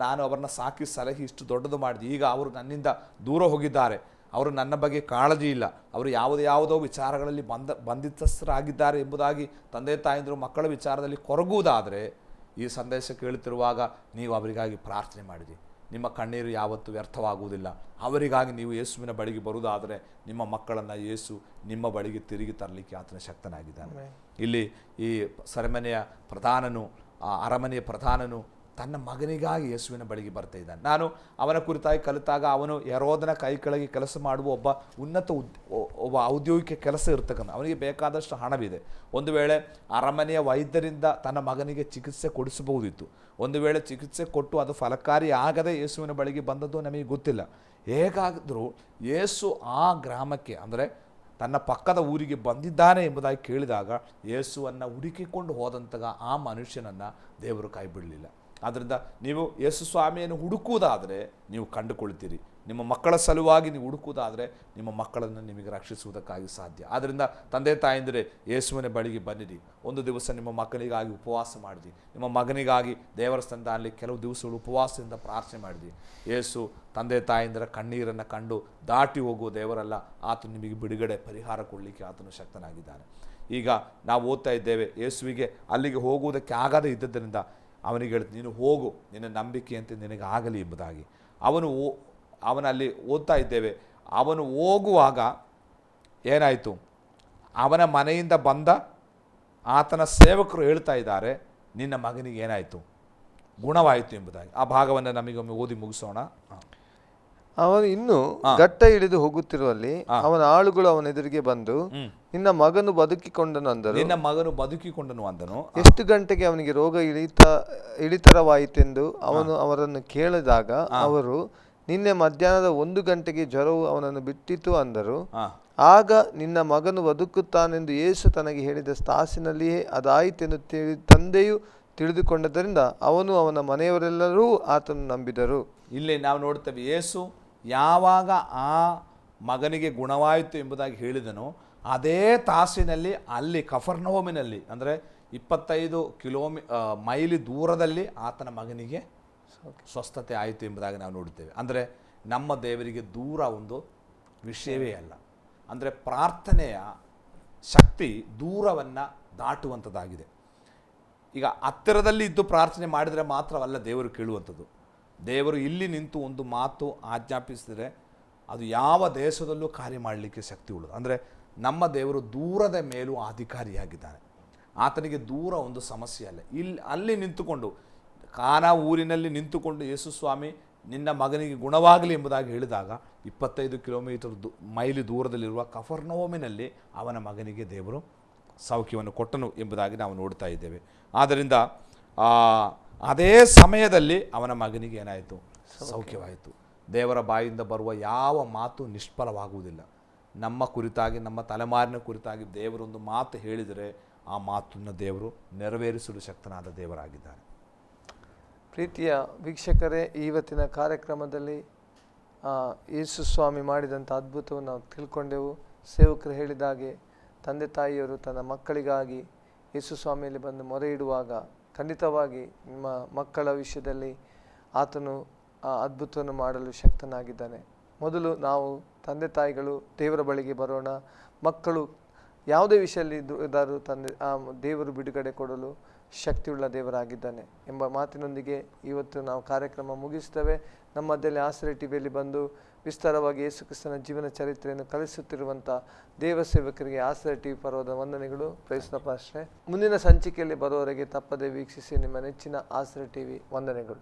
ನಾನು ಅವರನ್ನ ಸಾಕಿ ಸಲಹಿ ಇಷ್ಟು ದೊಡ್ಡದು ಮಾಡಿದೆ, ಈಗ ಅವರು ನನ್ನಿಂದ ದೂರ ಹೋಗಿದ್ದಾರೆ, ಅವರು ನನ್ನ ಬಗ್ಗೆ ಕಾಳಜಿ ಇಲ್ಲ, ಅವರು ಯಾವುದೋ ವಿಚಾರಗಳಲ್ಲಿ ಬಂಧಿತಸ್ಥರಾಗಿದ್ದಾರೆ ಎಂಬುದಾಗಿ ತಂದೆ ತಾಯಂದಿರು ಮಕ್ಕಳ ವಿಚಾರದಲ್ಲಿ ಕೊರಗುವುದಾದರೆ, ಈ ಸಂದೇಶ ಕೇಳುತ್ತಿರುವಾಗ ನೀವು ಅವರಿಗಾಗಿ ಪ್ರಾರ್ಥನೆ ಮಾಡಿರಿ. ನಿಮ್ಮ ಕಣ್ಣೀರು ಯಾವತ್ತೂ ವ್ಯರ್ಥವಾಗುವುದಿಲ್ಲ. ಅವರಿಗಾಗಿ ನೀವು ಯೇಸುವಿನ ಬಳಿಗೆ ಬರುವುದಾದರೆ ನಿಮ್ಮ ಮಕ್ಕಳನ್ನು ಯೇಸು ನಿಮ್ಮ ಬಳಿಗೆ ತಿರುಗಿ ತರಲಿಕ್ಕೆ ಆತನ ಶಕ್ತನಾಗಿದ್ದಾನೆ. ಇಲ್ಲಿ ಈ ಸೆರೆಮನೆಯ ಪ್ರಧಾನನು, ಅರಮನೆಯ ಪ್ರಧಾನನು ತನ್ನ ಮಗನಿಗಾಗಿ ಯೇಸುವಿನ ಬಳಿಗೆ ಬರ್ತಾ ಇದ್ದಾನೆ. ನಾನು ಅವನ ಕುರಿತಾಗಿ ಕಲಿತಾಗ ಅವನು ಹೆರೋದನ ಕೈ ಕೆಳಗೆ ಕೆಲಸ ಮಾಡುವ ಒಬ್ಬ ಔದ್ಯೋಗಿಕ ಕೆಲಸ ಇರ್ತಕ್ಕಂಥ, ಅವನಿಗೆ ಬೇಕಾದಷ್ಟು ಹಣವಿದೆ. ಒಂದು ವೇಳೆ ಅರಮನೆಯ ವೈದ್ಯರಿಂದ ತನ್ನ ಮಗನಿಗೆ ಚಿಕಿತ್ಸೆ ಕೊಡಿಸಬಹುದಿತ್ತು. ಒಂದು ವೇಳೆ ಚಿಕಿತ್ಸೆ ಕೊಟ್ಟು ಅದು ಫಲಕಾರಿ ಆಗದೆ ಯೇಸುವಿನ ಬಳಿಗೆ ಬಂದದ್ದು ನಮಗೆ ಗೊತ್ತಿಲ್ಲ. ಹೇಗಾದರೂ ಯೇಸು ಆ ಗ್ರಾಮಕ್ಕೆ, ಅಂದರೆ ತನ್ನ ಪಕ್ಕದ ಊರಿಗೆ ಬಂದಿದ್ದಾನೆ ಎಂಬುದಾಗಿ ಕೇಳಿದಾಗ ಯೇಸುವನ್ನು ಹುಡುಕಿಕೊಂಡು ಹೋದಂತಹ ಆ ಮನುಷ್ಯನನ್ನು ದೇವರು ಕೈ ಬಿಡಲಿಲ್ಲ. ಆದ್ದರಿಂದ ನೀವು ಯೇಸು ಸ್ವಾಮಿಯನ್ನು ಹುಡುಕುವುದಾದರೆ ನೀವು ಕಂಡುಕೊಳ್ತೀರಿ. ನಿಮ್ಮ ಮಕ್ಕಳ ಸಲುವಾಗಿ ನೀವು ಹುಡುಕುವುದಾದರೆ ನಿಮ್ಮ ಮಕ್ಕಳನ್ನು ನಿಮಗೆ ರಕ್ಷಿಸುವುದಕ್ಕಾಗಿ ಸಾಧ್ಯ. ಆದ್ದರಿಂದ ತಂದೆ ತಾಯಂದಿರೇ, ಯೇಸುವಿನ ಬಳಿಗೆ ಬನ್ನಿರಿ. ಒಂದು ದಿವಸ ನಿಮ್ಮ ಮಕ್ಕಳಿಗಾಗಿ ಉಪವಾಸ ಮಾಡಿರಿ. ನಿಮ್ಮ ಮಗನಿಗಾಗಿ ದೇವರ ಸ್ಥಾನದಲ್ಲಿ ಕೆಲವು ದಿವಸಗಳು ಉಪವಾಸದಿಂದ ಪ್ರಾರ್ಥನೆ ಮಾಡಿರಿ. ಯೇಸು ತಂದೆ ತಾಯಂದಿರ ಕಣ್ಣೀರನ್ನು ಕಂಡು ದಾಟಿ ಹೋಗುವ ದೇವರಲ್ಲ, ಆತನು ನಿಮಗೆ ಬಿಡುಗಡೆ ಪರಿಹಾರ ಕೊಡಲಿಕ್ಕೆ ಆತನು ಶಕ್ತನಾಗಿದ್ದಾನೆ. ಈಗ ನಾವು ಓದ್ತಾ ಇದ್ದೇವೆ, ಯೇಸುವಿಗೆ ಅಲ್ಲಿಗೆ ಹೋಗುವುದಕ್ಕೆ ಆಗದೇ ಇದ್ದದ್ದರಿಂದ ಅವನಿಗೆ ಹೇಳ್ತೀನಿ, ನೀನು ಹೋಗು, ನಿನ್ನ ನಂಬಿಕೆಯಂತೆ ನಿನಗೆ ಆಗಲಿ ಎಂಬುದಾಗಿ. ಅವನಲ್ಲಿ ಓದ್ತಾ ಇದ್ದೇವೆ, ಅವನು ಹೋಗುವಾಗ ಏನಾಯಿತು, ಅವನ ಮನೆಯಿಂದ ಬಂದ ಆತನ ಸೇವಕರು ಹೇಳ್ತಾ ಇದ್ದಾರೆ, ನಿನ್ನ ಮಗನಿಗೆ ಏನಾಯಿತು, ಗುಣವಾಯಿತು ಎಂಬುದಾಗಿ. ಆ ಭಾಗವನ್ನು ನಮಗೊಮ್ಮೆ ಓದಿ ಮುಗಿಸೋಣ. ಅವನು ಇನ್ನೂ ಘಟ್ಟ ಇಳಿದು ಹೋಗುತ್ತಿರುವಲ್ಲಿ ಅವನ ಆಳುಗಳು ಅವನ ಎದುರಿಗೆ ಬಂದು, ನಿನ್ನ ಮಗನು ಬದುಕಿಕೊಂಡನು ಅಂದನು. ಎಷ್ಟು ಗಂಟೆಗೆ ಅವನಿಗೆ ರೋಗ ಇಳಿತರವಾಯಿತೆಂದು ಅವನು ಅವರನ್ನು ಕೇಳಿದಾಗ ಅವರು, ನಿನ್ನೆ ಮಧ್ಯಾಹ್ನದ 1 ಗಂಟೆಗೆ ಜ್ವರವು ಅವನನ್ನು ಬಿಟ್ಟಿತು ಅಂದರು. ಆಗ ನಿನ್ನ ಮಗನು ಬದುಕುತ್ತಾನೆಂದು ಯೇಸು ತನಗೆ ಹೇಳಿದ ತಾಸಿನಲ್ಲಿಯೇ ಅದಾಯಿತೆಂದು ತಂದೆಯು ತಿಳಿದುಕೊಂಡದ್ದರಿಂದ ಅವನು ಅವನ ಮನೆಯವರೆಲ್ಲರೂ ಆತನು ನಂಬಿದರು. ಇಲ್ಲಿ ನಾವು ನೋಡ್ತೇವೆ, ಯೇಸು ಯಾವಾಗ ಆ ಮಗನಿಗೆ ಗುಣವಾಯಿತು ಎಂಬುದಾಗಿ ಹೇಳಿದನೋ ಅದೇ ತಾಸಿನಲ್ಲಿ ಅಲ್ಲಿ ಕಫರ್ನಹೋಮಿನಲ್ಲಿ ಅಂದರೆ 25 ಮೈಲಿ ದೂರದಲ್ಲಿ ಆತನ ಮಗನಿಗೆ ಸ್ವಸ್ಥತೆ ಆಯಿತು ಎಂಬುದಾಗಿ ನಾವು ನೋಡುತ್ತೇವೆ. ಅಂದರೆ ನಮ್ಮ ದೇವರಿಗೆ ದೂರ ಒಂದು ವಿಷಯವೇ ಅಲ್ಲ. ಅಂದರೆ ಪ್ರಾರ್ಥನೆಯ ಶಕ್ತಿ ದೂರವನ್ನು ದಾಟುವಂಥದ್ದಾಗಿದೆ. ಈಗ ಹತ್ತಿರದಲ್ಲಿ ಇದ್ದು ಪ್ರಾರ್ಥನೆ ಮಾಡಿದರೆ ಮಾತ್ರವಲ್ಲ ದೇವರು ಕೇಳುವಂಥದ್ದು. ದೇವರು ಇಲ್ಲಿ ನಿಂತು ಒಂದು ಮಾತು ಆಜ್ಞಾಪಿಸಿದರೆ ಅದು ಯಾವ ದೇಶದಲ್ಲೂ ಕಾರ್ಯ ಮಾಡಲಿಕ್ಕೆ ಶಕ್ತಿ ಉಳ್ಳದು. ಅಂದರೆ ನಮ್ಮ ದೇವರು ದೂರದ ಮೇಲೂ ಅಧಿಕಾರಿಯಾಗಿದ್ದಾನೆ. ಆತನಿಗೆ ದೂರ ಒಂದು ಸಮಸ್ಯೆ ಅಲ್ಲ. ಅಲ್ಲಿ ನಿಂತುಕೊಂಡು ಕಾನಾ ಊರಿನಲ್ಲಿ ನಿಂತುಕೊಂಡು ಯೇಸು ಸ್ವಾಮಿ ನಿನ್ನ ಮಗನಿಗೆ ಗುಣವಾಗಲಿ ಎಂಬುದಾಗಿ ಹೇಳಿದಾಗ 25 ಮೈಲಿ ದೂರದಲ್ಲಿರುವ ಕಫರ್ನಹೋಮಿನಲ್ಲಿ ಅವನ ಮಗನಿಗೆ ದೇವರು ಸೌಖ್ಯವನ್ನು ಕೊಟ್ಟನು ಎಂಬುದಾಗಿ ನಾವು ನೋಡ್ತಾ ಇದ್ದೇವೆ. ಆದ್ದರಿಂದ ಅದೇ ಸಮಯದಲ್ಲಿ ಅವನ ಮಗನಿಗೆ ಏನಾಯಿತು? ಸೌಖ್ಯವಾಯಿತು. ದೇವರ ಬಾಯಿಂದ ಬರುವ ಯಾವ ಮಾತು ನಿಷ್ಫಲವಾಗುವುದಿಲ್ಲ. ನಮ್ಮ ಕುರಿತಾಗಿ, ನಮ್ಮ ತಲೆಮಾರಿನ ಕುರಿತಾಗಿ ದೇವರೊಂದು ಮಾತು ಹೇಳಿದರೆ ಆ ಮಾತನ್ನು ದೇವರು ನೆರವೇರಿಸಲು ಶಕ್ತನಾದ ದೇವರಾಗಿದ್ದಾನೆ. ಪ್ರೀತಿಯ ವೀಕ್ಷಕರೇ, ಇವತ್ತಿನ ಕಾರ್ಯಕ್ರಮದಲ್ಲಿ ಯೇಸು ಸ್ವಾಮಿ ಮಾಡಿದಂಥ ಅದ್ಭುತವನ್ನು ನಾವು ತಿಳ್ಕೊಂಡೆವು. ಸೇವಕರು ಹೇಳಿದ ಹಾಗೆ ತಂದೆ ತಾಯಿಯವರು ತನ್ನ ಮಕ್ಕಳಿಗಾಗಿ ಯೇಸು ಸ್ವಾಮಿಯಲ್ಲಿ ಬಂದು ಮೊರೆ ಇಡುವಾಗ ಖಂಡಿತವಾಗಿ ನಿಮ್ಮ ಮಕ್ಕಳ ವಿಷಯದಲ್ಲಿ ಆತನು ಅದ್ಭುತವನ್ನು ಮಾಡಲು ಶಕ್ತನಾಗಿದ್ದಾನೆ. ಮೊದಲು ನಾವು ತಂದೆ ತಾಯಿಗಳು ದೇವರ ಬಳಿಗೆ ಬರೋಣ. ಮಕ್ಕಳು ಯಾವುದೇ ವಿಷಯದಲ್ಲಿ ಇದ್ದಾರು ದೇವರು ಬಿಡುಗಡೆ ಕೊಡಲು ಶಕ್ತಿಯುಳ್ಳ ದೇವರಾಗಿದ್ದಾನೆ ಎಂಬ ಮಾತಿನೊಂದಿಗೆ ಇವತ್ತು ನಾವು ಕಾರ್ಯಕ್ರಮ ಮುಗಿಸ್ತೇವೆ. ನಮ್ಮ ಮಧ್ಯದಲ್ಲಿ ಆಸರೆ ಟಿವಿಯಲ್ಲಿ ಬಂದು ವಿಸ್ತಾರವಾಗಿ ಯೇಸು ಕ್ರಿಸ್ತನ ಜೀವನ ಚರಿತ್ರೆಯನ್ನು ಕಲಿಸುತ್ತಿರುವಂಥ ದೇವ ಸೇವಕರಿಗೆ ಆಸರೆ ಟಿವಿ ಪರವಾದ ವಂದನೆಗಳು. ಪ್ರೈಸ್ ಪಾಸ್ಟ್ರೆ. ಮುಂದಿನ ಸಂಚಿಕೆಯಲ್ಲಿ ಬರುವವರೆಗೆ ತಪ್ಪದೆ ವೀಕ್ಷಿಸಿ. ನಿಮ್ಮ ನೆಚ್ಚಿನ ಆಸರೆ ಟಿವಿ ವಂದನೆಗಳು.